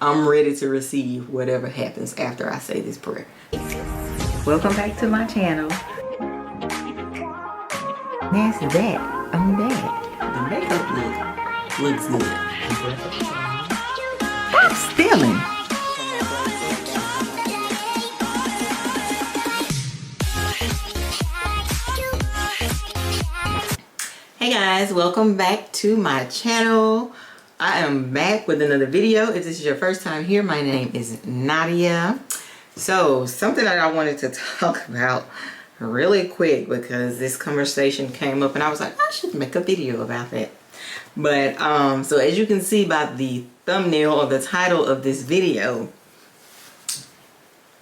I'm ready to receive whatever happens after I say this prayer. Welcome back to my channel. Nancy back. I'm back. The makeup looks good. Stop stealing. Hey guys, welcome back to my channel. I am back with another video. If this is your first time here, my name is Nadia. So something that I wanted to talk about really quick, because this conversation came up and I was like, I should make a video about that. But so as you can see by the thumbnail or the title of this video,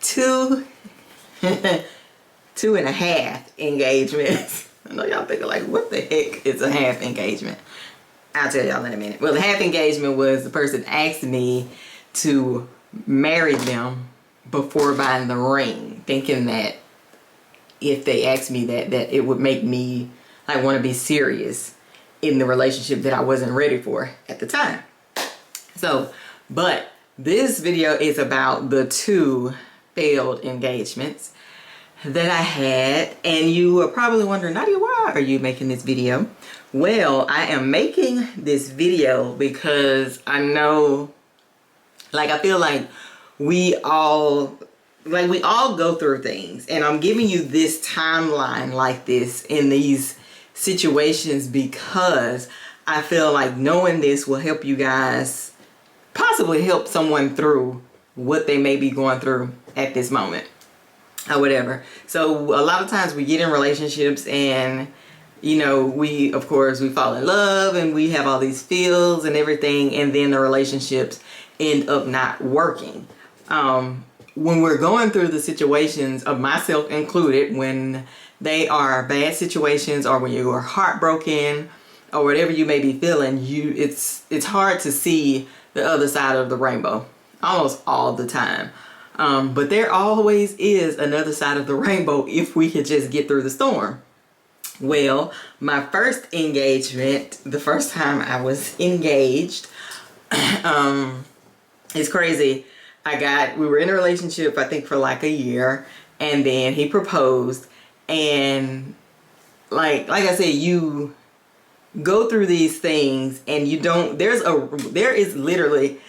2.5 engagements. I know y'all thinking like, what the heck is a half engagement? I'll tell y'all in a minute. Well, the half engagement was the person asked me to marry them before buying the ring, thinking that if they asked me that it would make me like want to be serious in the relationship that I wasn't ready for at the time. So, but this video is about the 2 failed engagements that I had, and you are probably wondering, Nadia, why are you making this video? Well, I am making this video because I know, like, I feel like we all go through things, and I'm giving you this timeline like this in these situations because I feel like knowing this will help you guys possibly help someone through what they may be going through at this moment or whatever. So a lot of times we get in relationships and, you know, we fall in love and we have all these feels and everything, and then the relationships end up not working. When we're going through the situations, of myself included, when they are bad situations or when you are heartbroken or whatever you may be feeling, it's hard to see the other side of the rainbow almost all the time. But there always is another side of the rainbow if we could just get through the storm. Well, my first engagement, the first time I was engaged, it's crazy. We were in a relationship, I think, for like a year, and then he proposed, and like I said, you go through these things and there is literally,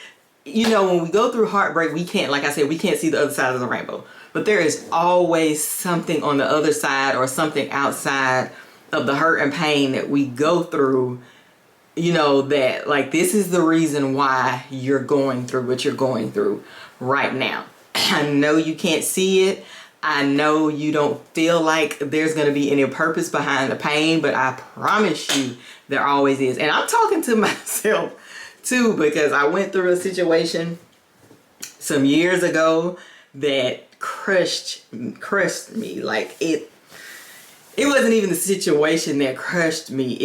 you know, when we go through heartbreak, we can't, like I said, we can't see the other side of the rainbow, but there is always something on the other side or something outside of the hurt and pain that we go through, you know, that like, this is the reason why you're going through what you're going through right now. I know you can't see it. I know you don't feel like there's going to be any purpose behind the pain, but I promise you there always is. And I'm talking to myself too, because I went through a situation some years ago that crushed me. Like it wasn't even the situation that crushed me.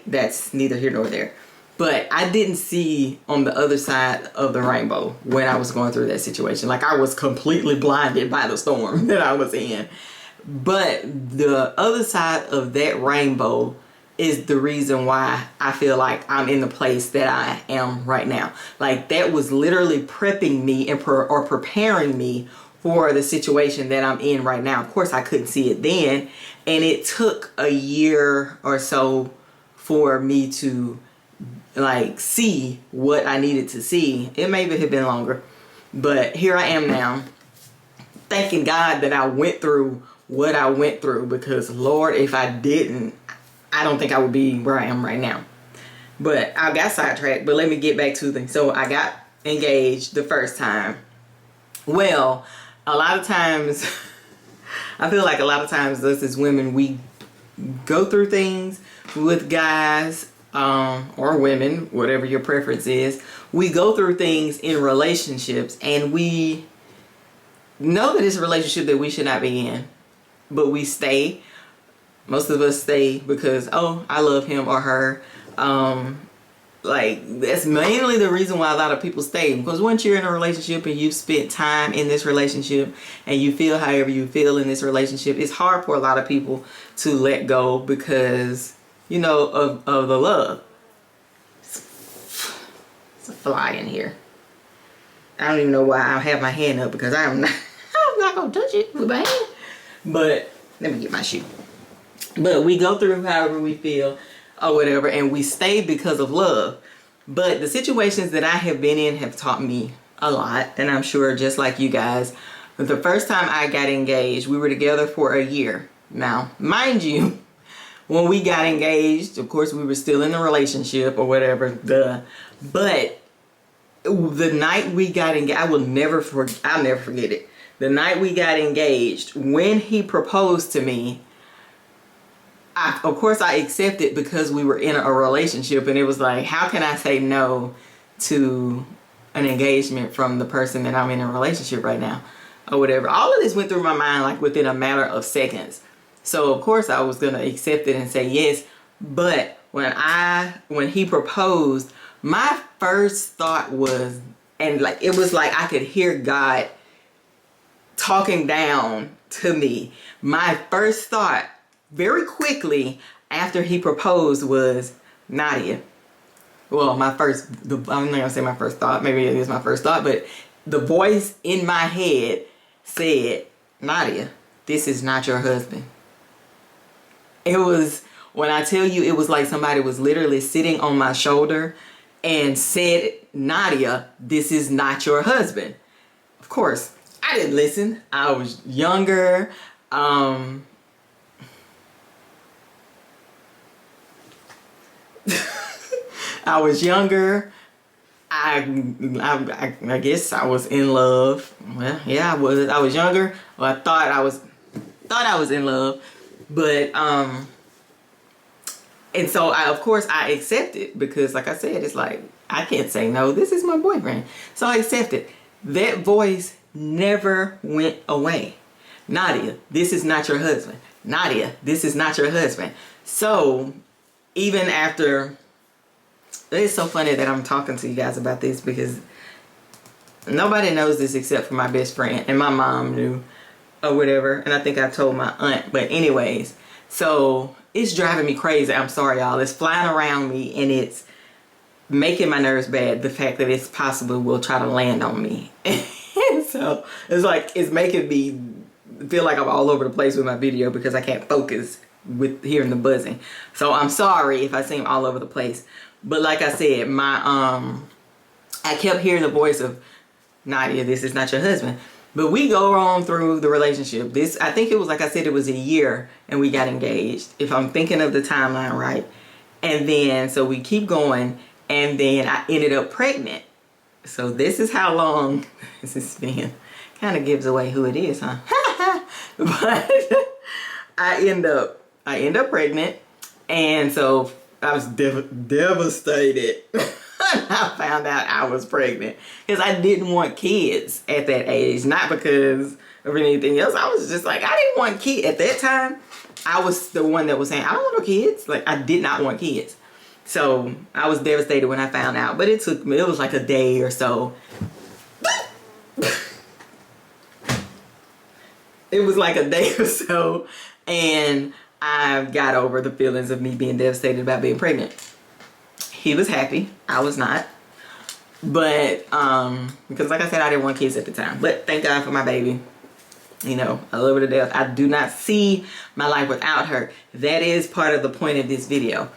That's neither here nor there. But I didn't see on the other side of the rainbow when I was going through that situation. Like, I was completely blinded by the storm that I was in. But the other side of that rainbow is the reason why I feel like I'm in the place that I am right now. Like, that was literally prepping me or preparing me for the situation that I'm in right now. Of course, I couldn't see it then. And it took a year or so for me to like see what I needed to see. It maybe have been longer, but here I am now, thanking God that I went through what I went through, because Lord, if I didn't, I don't think I would be where I am right now. But I got sidetracked, but let me get back to things. So I got engaged the first time. Well, a lot of times I feel like a lot of times us as women, we go through things with guys or women, whatever your preference is. We go through things in relationships and we know that it's a relationship that we should not be in, but we stay. Most of us stay because, oh, I love him or her. Like, that's mainly the reason why a lot of people stay, because once you're in a relationship and you've spent time in this relationship and you feel however you feel in this relationship, it's hard for a lot of people to let go because, you know, of the love. It's a fly in here. I don't even know why I have my hand up because I'm not gonna touch it with my hand. But let me get my shoe. But we go through however we feel or whatever, and we stay because of love. But the situations that I have been in have taught me a lot, and I'm sure just like you guys. The first time I got engaged, we were together for a year. Now, mind you, when we got engaged, of course, we were still in the relationship or whatever. But the night we got engaged, I'll never forget it. The night we got engaged, when he proposed to me, of course I accepted because we were in a relationship, and it was like, how can I say no to an engagement from the person that I'm in a relationship right now or whatever. All of this went through my mind like within a matter of seconds. So of course I was gonna accept it and say yes. But when he proposed, my first thought was, and like it was like I could hear God talking down to me. My first thought very quickly after he proposed was Nadia. Well, I'm not gonna say my first thought, maybe it is my first thought, but the voice in my head said, Nadia, this is not your husband. It was, when I tell you, it was like somebody was literally sitting on my shoulder and said, Nadia, this is not your husband. Of course, I didn't listen. I was younger. I was younger. I guess I was in love. Well, yeah, I was. I was younger. Well, I thought I was in love, but and so of course I accepted because, like I said, it's like I can't say no. This is my boyfriend, so I accepted. That voice never went away. Nadia, this is not your husband. Nadia, this is not your husband. So even after. It's so funny that I'm talking to you guys about this because nobody knows this except for my best friend, and my mom knew or whatever, and I think I told my aunt. But anyways, so it's driving me crazy. I'm sorry, y'all. It's flying around me and it's making my nerves bad, the fact that it's possible will try to land on me. And so it's like it's making me feel like I'm all over the place with my video because I can't focus with hearing the buzzing. So I'm sorry if I seem all over the place. But like I said, I kept hearing the voice of Nadia, this is not your husband. But we go on through the relationship. I think it was, like I said, it was a year and we got engaged, if I'm thinking of the timeline right. And then, so we keep going, and then I ended up pregnant. So this is how long this has been. Kind of gives away who it is, huh? But I end up pregnant, and so I was devastated. I found out I was pregnant because I didn't want kids at that age, not because of anything else. I was just like, I didn't want kids at that time. I was the one that was saying, I don't want no kids. Like, I did not want kids. So I was devastated when I found out, but it was like a day or so. It was like a day or so, and I got over the feelings of me being devastated about being pregnant. He was happy. I was not. But, because like I said, I didn't want kids at the time. But thank God for my baby. You know, I love her to death. I do not see my life without her. That is part of the point of this video.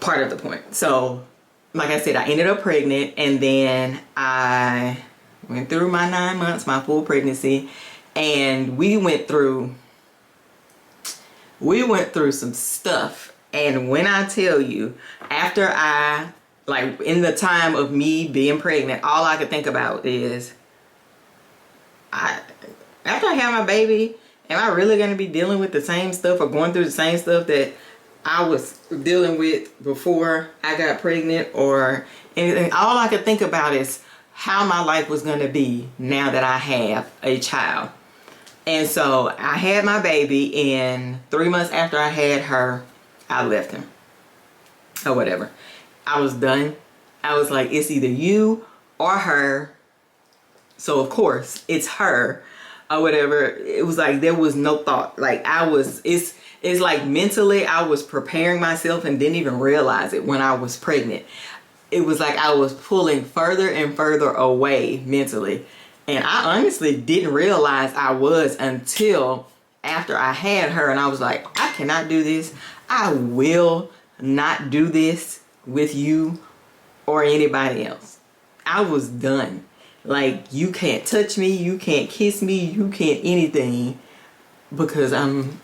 Part of the point. So, like I said, I ended up pregnant, and then I went through my 9 months, my full pregnancy, and we went through some stuff. And when I tell you, after in the time of me being pregnant, all I could think about is, after I have my baby, am I really going to be dealing with the same stuff or going through the same stuff that I was dealing with before I got pregnant or anything? All I could think about is how my life was going to be now that I have a child. And so I had my baby, and 3 months after I had her, I left him or whatever. I was done. I was like, it's either you or her. So of course it's her or whatever. It was like, there was no thought. Like it's like mentally I was preparing myself and didn't even realize it when I was pregnant. it was like I was pulling further and further away mentally. And I honestly didn't realize I was until after I had her, and I was like, I cannot do this. I will not do this with you or anybody else. I was done. Like, you can't touch me, you can't kiss me, you can't anything, because I'm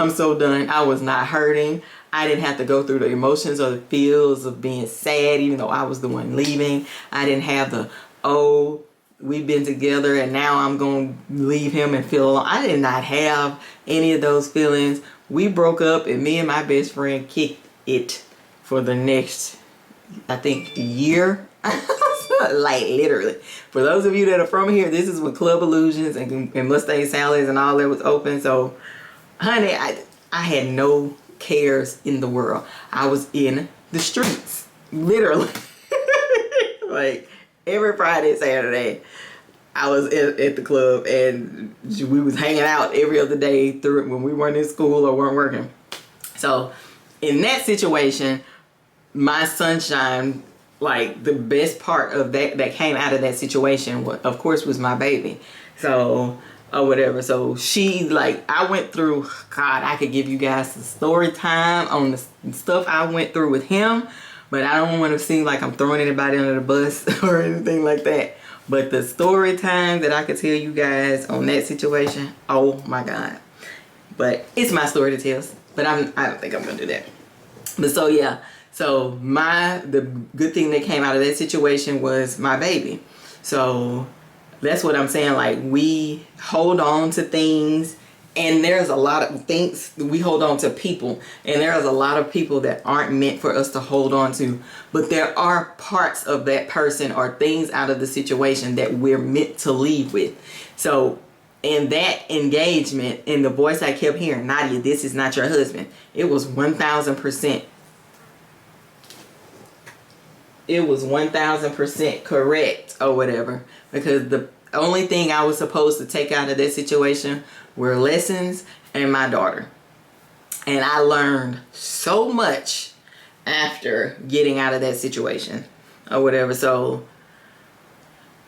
so done. I was not hurting. I didn't have to go through the emotions or the feels of being sad, even though I was the one leaving. I didn't have the, oh, we've been together and now I'm going to leave him and feel alone. I did not have any of those feelings. We broke up and me and my best friend kicked it for the next, I think, year. Like, literally. For those of you that are from here, this is when Club Illusions and Mustang Salads and all that was open. So, honey, I had no cares in the world. I was in the streets, literally. Like, every Friday and Saturday, I was at the club, and we was hanging out every other day through when we weren't in school or weren't working. So, in that situation, my sunshine, like, the best part of that came out of that situation, of course, was my baby. So, or whatever. So she, like, I went through, God, I could give you guys some story time on the stuff I went through with him, but I don't want to seem like I'm throwing anybody under the bus or anything like that. But the story time that I could tell you guys on that situation, oh my God. But it's my story to tell, but I don't think I'm gonna do that. But so yeah, so the good thing that came out of that situation was my baby. So that's what I'm saying. Like, we hold on to things, and there's a lot of things we hold on to people, and there's a lot of people that aren't meant for us to hold on to. But there are parts of that person or things out of the situation that we're meant to leave with. So in that engagement, in the voice I kept hearing, Nadia, this is not your husband. It was 1000%. It was 1000% correct or whatever, because the only thing I was supposed to take out of that situation were lessons and my daughter. And I learned so much after getting out of that situation or whatever. So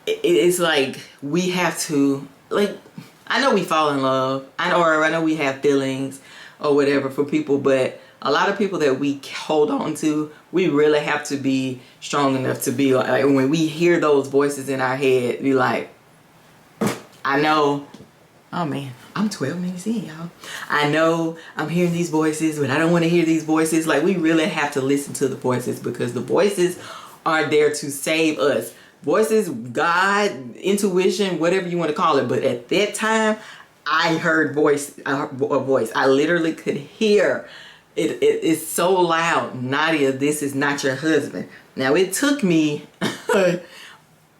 it's like we have to, like, I know we fall in love, I know we have feelings or whatever for people, but a lot of people that we hold on to, we really have to be strong enough to be like when we hear those voices in our head, be like, I know, oh man, I'm 12 minutes in, y'all. I know I'm hearing these voices, but I don't want to hear these voices. Like, we really have to listen to the voices, because the voices are there to save us. Voices, God, intuition, whatever you want to call it. But at that time, I heard a voice. I literally could hear it. It's so loud. Nadia, this is not your husband. Now, it took me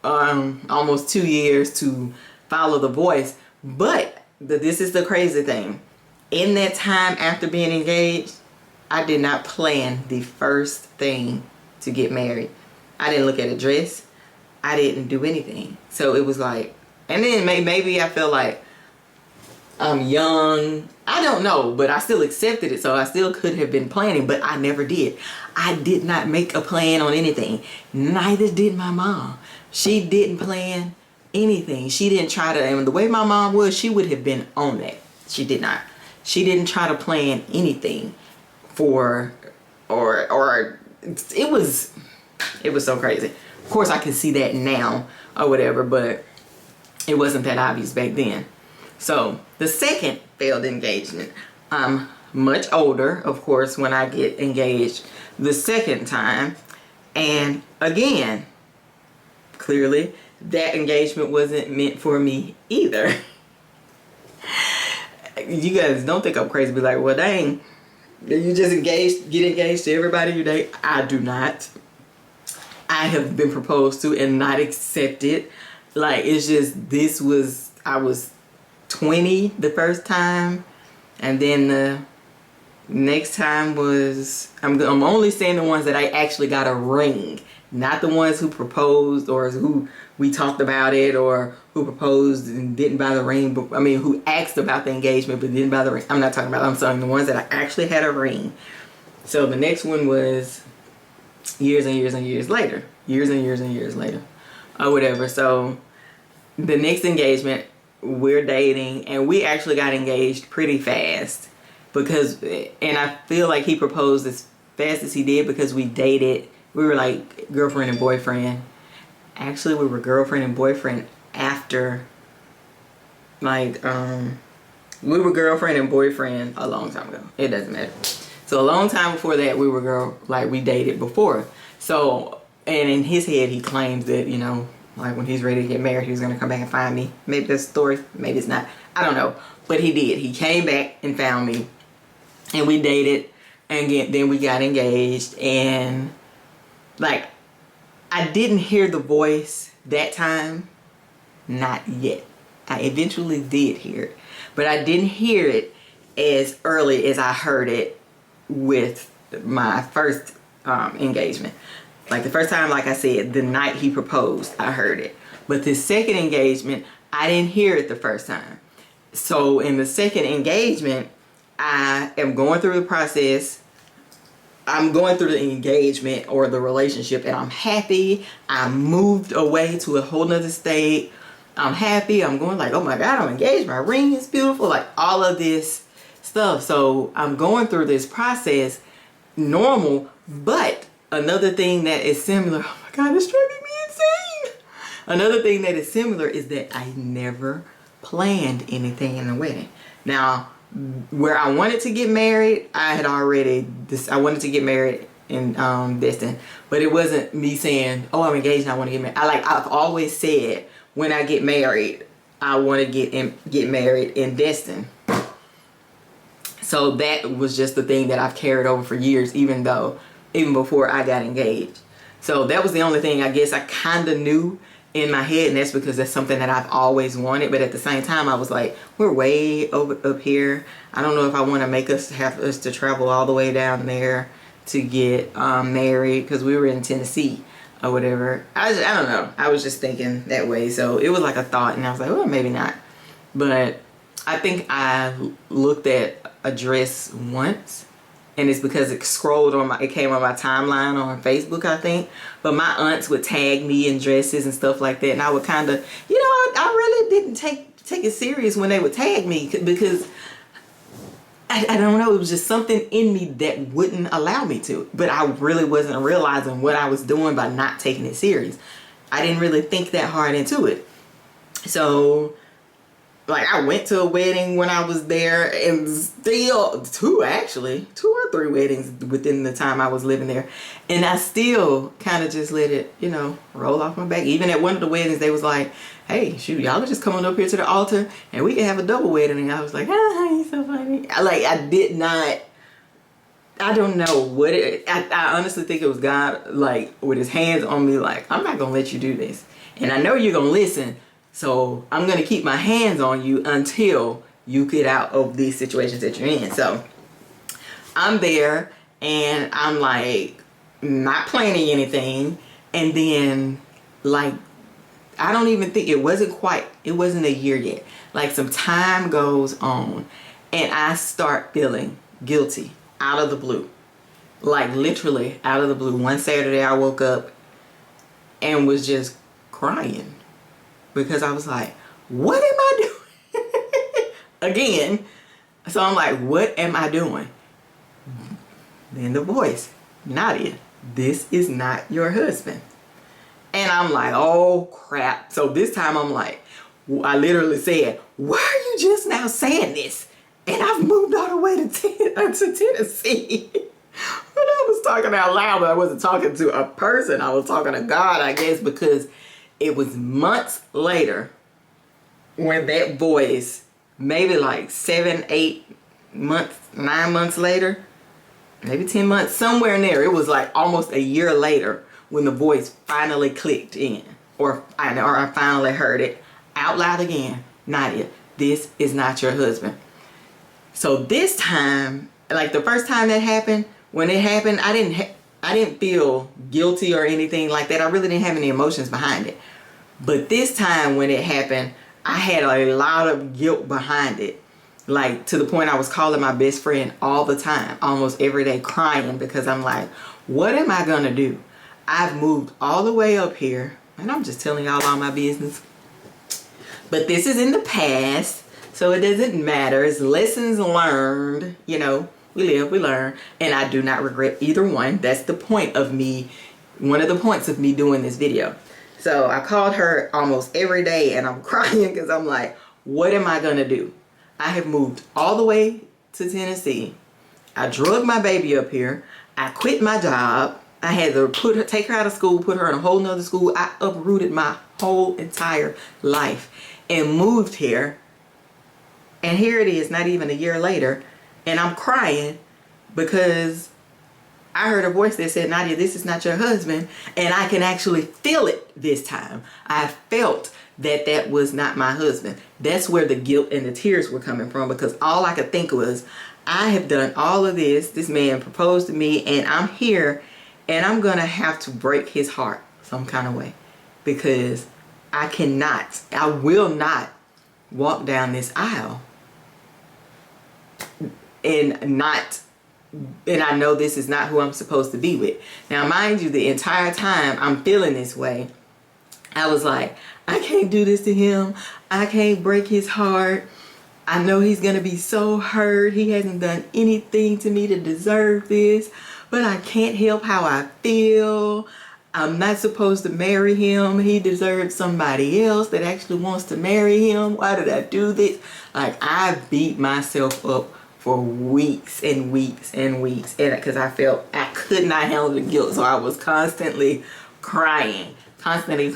almost 2 years to follow the voice, but this is the crazy thing. In that time after being engaged, I did not plan the first thing to get married. I didn't look at a dress. I didn't do anything. So it was like, and then maybe I feel like I'm young. I don't know, but I still accepted it. So I still could have been planning, but I never did. I did not make a plan on anything. Neither did my mom. She didn't plan anything. She didn't try to, and the way my mom was, she would have been on that. She did not. She didn't try to plan anything for, or it was so crazy. Of course, I can see that now or whatever, but it wasn't that obvious back then. So the second failed engagement, I'm much older, of course, when I get engaged the second time. And again, clearly, that engagement wasn't meant for me either. You guys don't think I'm crazy. Be like, well, dang, you just get engaged to everybody you date. I do not. I have been proposed to and not accepted. Like, it's just, I was 20 the first time, and then the next time was, I'm only saying the ones that I actually got a ring, not the ones who proposed or who we talked about it, or who proposed and didn't buy the ring, but I mean, who asked about the engagement but didn't buy the ring. I'm saying the ones that I actually had a ring. So the next one was years and years and years later. Years and years and years later. Or whatever. So the next engagement, we're dating, and we actually got engaged pretty fast because, and I feel like he proposed as fast as he did because we dated. We were like girlfriend and boyfriend. Actually, we were girlfriend and boyfriend after, like, we were girlfriend and boyfriend a long time ago. It doesn't matter. So a long time before that, we were we dated before. So, and in his head, he claims that, you know, like when he's ready to get married, he's going to come back and find me. Maybe that's the story. Maybe it's not. I don't know. But he did. He came back and found me. And we dated. And then we got engaged. And like, I didn't hear the voice that time. Not yet. I eventually did hear it. But I didn't hear it as early as I heard it with my first engagement. Like the first time, like I said, the night he proposed, I heard it. But the second engagement, I didn't hear it the first time. So in the second engagement, I am going through the process. I'm going through the engagement or the relationship, and I'm happy. I moved away to a whole nother state. I'm happy. I'm going like, oh my God, I'm engaged. My ring is beautiful. Like all of this stuff. So I'm going through this process normal, but another thing that is similar, oh my God, it's driving me insane. Another thing that is similar is that I never planned anything in the wedding. Now, where I wanted to get married, I wanted to get married in Destin, but it wasn't me saying, oh, I'm engaged and I want to get married. I've always said when I get married, I want to get married in Destin. So that was just the thing that I've carried over for years, even before I got engaged. So that was the only thing I guess I kind of knew in my head, and that's because that's something that I've always wanted. But at the same time, I was like, we're way up here. I don't know if I want to have us to travel all the way down there to get married, because we were in Tennessee or whatever. I don't know. I was just thinking that way. So it was like a thought, and I was like, well, maybe not. But I think I looked at a dress once, and it's because it came on my timeline on Facebook, I think. But my aunts would tag me in dresses and stuff like that, and I would kind of, I really didn't take it serious when they would tag me, because I don't know, it was just something in me that wouldn't allow me to. But I really wasn't realizing what I was doing by not taking it serious. I didn't really think that hard into it. So, like, I went to a wedding when I was there, and still two or three weddings within the time I was living there, and I still kind of just let it, roll off my back. Even at one of the weddings, they was like, hey, shoot, y'all can just come on up here to the altar and we can have a double wedding. And I was like, you're so funny. I don't know what I honestly think it was God, like, with his hands on me, like, I'm not gonna let you do this, and I know you're gonna listen. So I'm going to keep my hands on you until you get out of these situations that you're in. So I'm there, and I'm like not planning anything. And then, like, I don't even think it wasn't a year yet. Like, some time goes on, and I start feeling guilty out of the blue. Like, literally out of the blue. One Saturday I woke up and was just crying. Because I was like, what am I doing? Again. So I'm like, what am I doing? Then the voice, Nadia, this is not your husband. And I'm like, oh crap. So this time I'm like, I literally said, why are you just now saying this? And I've moved all the way to Tennessee. But I was talking out loud, but I wasn't talking to a person. I was talking to God, I guess, because it was months later when that voice, maybe like 7, 8 months, 9 months later, maybe 10 months, somewhere in there. It was like almost a year later when the voice finally clicked in, or I finally heard it out loud again. Nadia, this is not your husband. So this time, like the first time that happened, when it happened, I didn't feel guilty or anything like that. I really didn't have any emotions behind it. But this time when it happened, I had a lot of guilt behind it. Like, to the point I was calling my best friend all the time, almost every day, crying, because I'm like, what am I gonna do? I've moved all the way up here, and I'm just telling y'all all my business. But this is in the past, so it doesn't matter. It's lessons learned, you know. We live, we learn, and I do not regret either one. That's the point of me, one of the points of me doing this video. So I called her almost every day, and I'm crying because I'm like, what am I gonna do? I have moved all the way to Tennessee. I drug my baby up here. I quit my job. I had to take her out of school, put her in a whole nother school. I uprooted my whole entire life and moved here. And here it is, not even a year later, and I'm crying because I heard a voice that said, Nadia, this is not your husband. And I can actually feel it this time. I felt that that was not my husband. That's where the guilt and the tears were coming from, because all I could think was, I have done all of this. This man proposed to me, and I'm here, and I'm going to have to break his heart some kind of way, because I will not walk down this aisle and I know this is not who I'm supposed to be with. Now, mind you, the entire time I'm feeling this way, I was like, I can't do this to him. I can't break his heart. I know he's going to be so hurt. He hasn't done anything to me to deserve this, but I can't help how I feel. I'm not supposed to marry him. He deserves somebody else that actually wants to marry him. Why did I do this? Like, I beat myself up for weeks and weeks and weeks, and because I felt I could not handle the guilt, so I was constantly crying, constantly.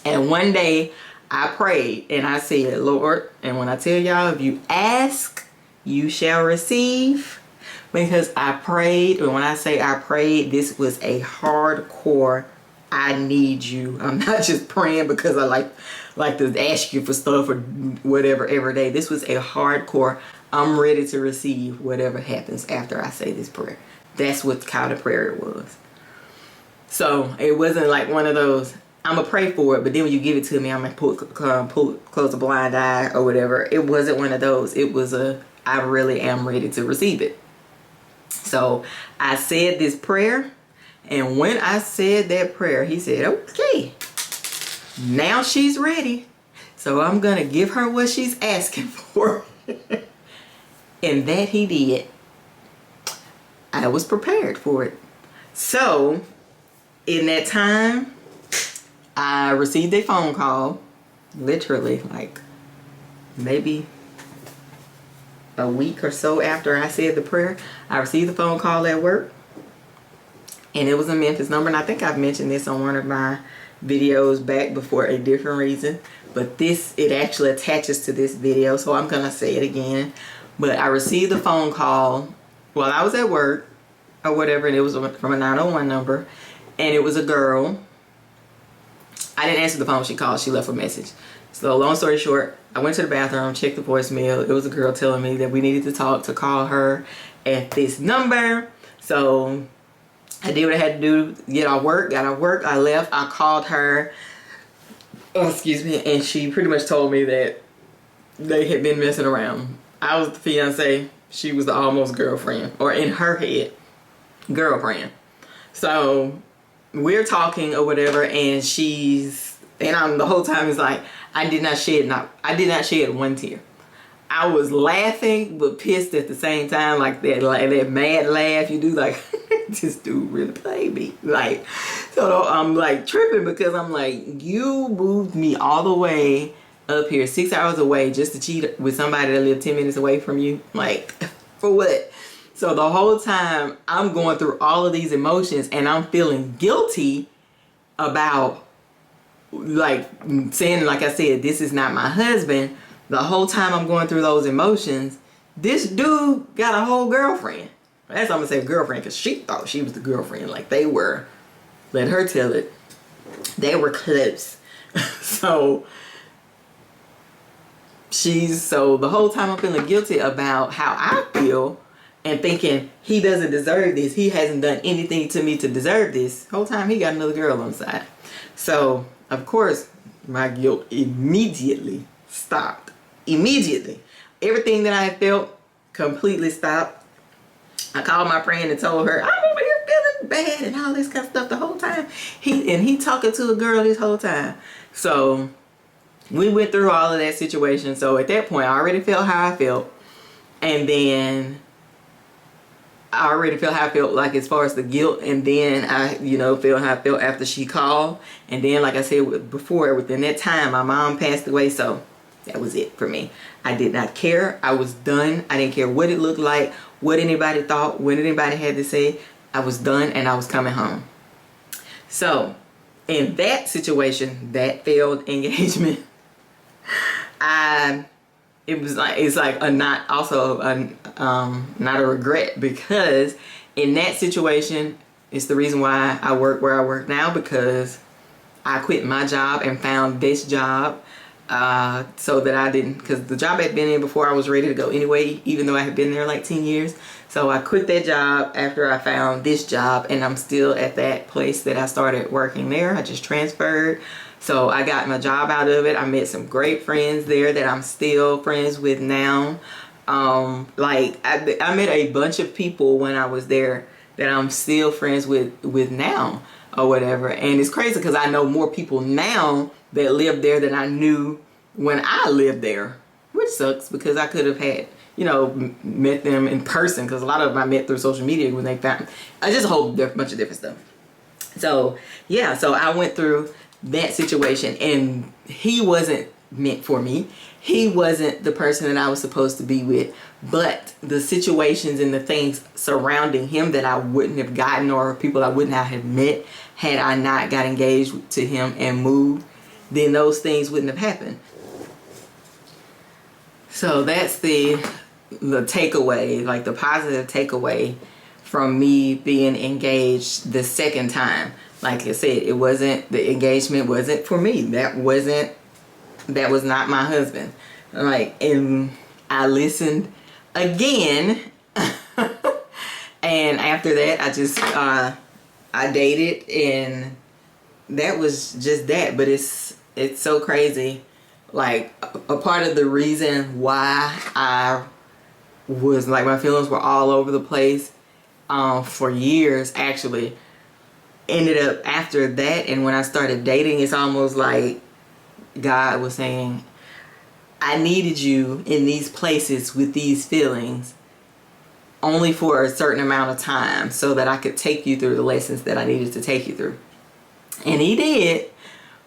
And one day I prayed and I said, Lord, and when I tell y'all, if you ask, you shall receive, because I prayed. And when I say I prayed, this was a hardcore, I need you. I'm not just praying because I like to ask you for stuff or whatever every day. This was a hardcore, I'm ready to receive whatever happens after I say this prayer. That's what kind of prayer it was. So it wasn't like one of those, I'm gonna pray for it, but then when you give it to me, I'm gonna close a blind eye or whatever. It wasn't one of those. It was I really am ready to receive it. So I said this prayer, and when I said that prayer, he said, okay, now she's ready. So I'm going to give her what she's asking for. And that he did. I was prepared for it. So in that time, I received a phone call, literally like maybe a week or so after I said the prayer. I received a phone call at work, and it was a Memphis number. And I think I've mentioned this on one of my videos back before a different reason, but it actually attaches to this video, so I'm gonna say it again. But I received a phone call while I was at work or whatever, and it was from a 901 number, and it was a girl. I didn't answer the phone. She called. She left a message. So long story short, I went to the bathroom, checked the voicemail. It was a girl telling me that we needed to talk, to call her at this number. So I did what I had to do, got off work, I left, I called her, and she pretty much told me that they had been messing around. I was the fiance, she was the almost girlfriend, or in her head, girlfriend. So we're talking or whatever, and I'm the whole time is like, I did not shed one tear. I was laughing but pissed at the same time, like that mad laugh you do, like this dude really played me. Like, so I'm like tripping because I'm like, you moved me all the way up here 6 hours away just to cheat with somebody that lived 10 minutes away from you. Like, for what? So the whole time I'm going through all of these emotions, and I'm feeling guilty about like saying, like I said, this is not my husband. The whole time I'm going through those emotions, this dude got a whole girlfriend. That's why I'm gonna say girlfriend, because she thought she was the girlfriend. Like, they were, let her tell it, they were close. So the whole time I'm feeling guilty about how I feel and thinking he doesn't deserve this. He hasn't done anything to me to deserve this. Whole time he got another girl on the side. So of course my guilt immediately stopped. immediately. Everything that I had felt completely stopped. I called my friend and told her, I'm over here feeling bad and all this kind of stuff the whole time. He talking to a girl this whole time. So we went through all of that situation. So at that point, I already felt how I felt. And then I already felt how I felt, like as far as the guilt. And then I, felt how I felt after she called. And then, like I said before, within that time, my mom passed away. So that was it for me. I did not care. I was done. I didn't care what it looked like, what anybody thought, what anybody had to say. I was done and I was coming home. So in that situation, that failed engagement, it's like a not a regret, because in that situation, it's the reason why I work where I work now, because I quit my job and found this job, so that I didn't, because the job I had been in before I was ready to go anyway, even though I had been there like 10 years. So I quit that job after I found this job, and I'm still at that place that I started working there. I just transferred. So I got my job out of it. I met some great friends there that I'm still friends with now. Like I met a bunch of people when I was there that I'm still friends with now or whatever. And it's crazy because I know more people now that live there than I knew when I lived there, which sucks because I could have had, met them in person, because a lot of them I met through social media when they found, just a whole bunch of different stuff. So yeah, so I went through that situation, and he wasn't meant for me. He wasn't the person that I was supposed to be with, but the situations and the things surrounding him that I wouldn't have gotten, or people I would not have met had I not got engaged to him and moved, then those things wouldn't have happened. So that's the takeaway, like the positive takeaway from me being engaged the second time. Like I said, the engagement wasn't for me. That was not my husband. Like, and I listened again. And after that, I just, I dated, and that was just that. But it's so crazy. Like, a part of the reason why I was like, my feelings were all over the place for years, actually, ended up after that. And when I started dating, it's almost like God was saying, I needed you in these places with these feelings only for a certain amount of time so that I could take you through the lessons that I needed to take you through. And he did,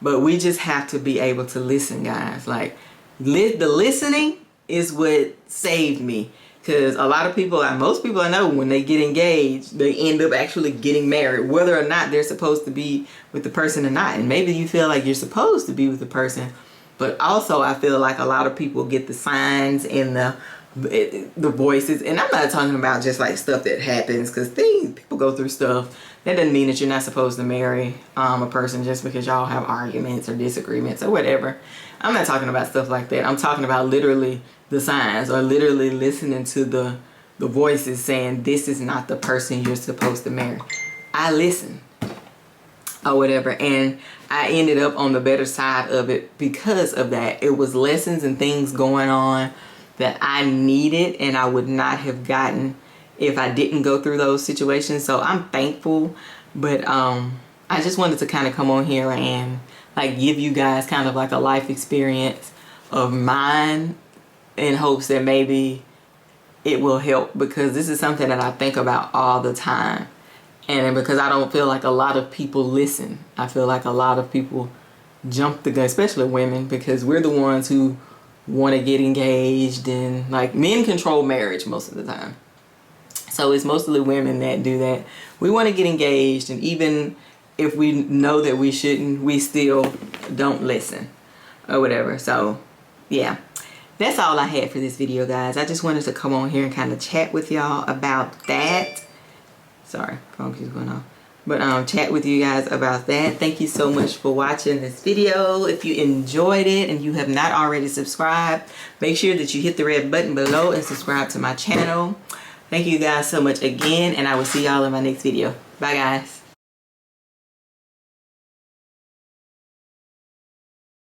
but we just have to be able to listen, guys. Like, the listening is what saved me. Because a lot of people, most people I know, when they get engaged, they end up actually getting married, whether or not they're supposed to be with the person or not. And maybe you feel like you're supposed to be with the person, but also I feel like a lot of people get the signs and the voices. And I'm not talking about just like stuff that happens, because people go through stuff. That doesn't mean that you're not supposed to marry a person just because y'all have arguments or disagreements or whatever. I'm not talking about stuff like that. I'm talking about literally the signs, or literally listening to the voices saying, this is not the person you're supposed to marry. I listened or whatever, and I ended up on the better side of it because of that. It was lessons and things going on that I needed and I would not have gotten if I didn't go through those situations. So I'm thankful, but I just wanted to kind of come on here and like give you guys kind of like a life experience of mine, in hopes that maybe it will help, because this is something that I think about all the time. And because I don't feel like a lot of people listen. I feel like a lot of people jump the gun, especially women, because we're the ones who want to get engaged, and like men control marriage most of the time. So it's mostly women that do that. We want to get engaged, and even if we know that we shouldn't, we still don't listen or whatever. So yeah. That's all I had for this video, guys. I just wanted to come on here and kind of chat with y'all about that. Sorry, phone keeps going off. But chat with you guys about that. Thank you so much for watching this video. If you enjoyed it and you have not already subscribed, make sure that you hit the red button below and subscribe to my channel. Thank you guys so much again, and I will see y'all in my next video. Bye, guys.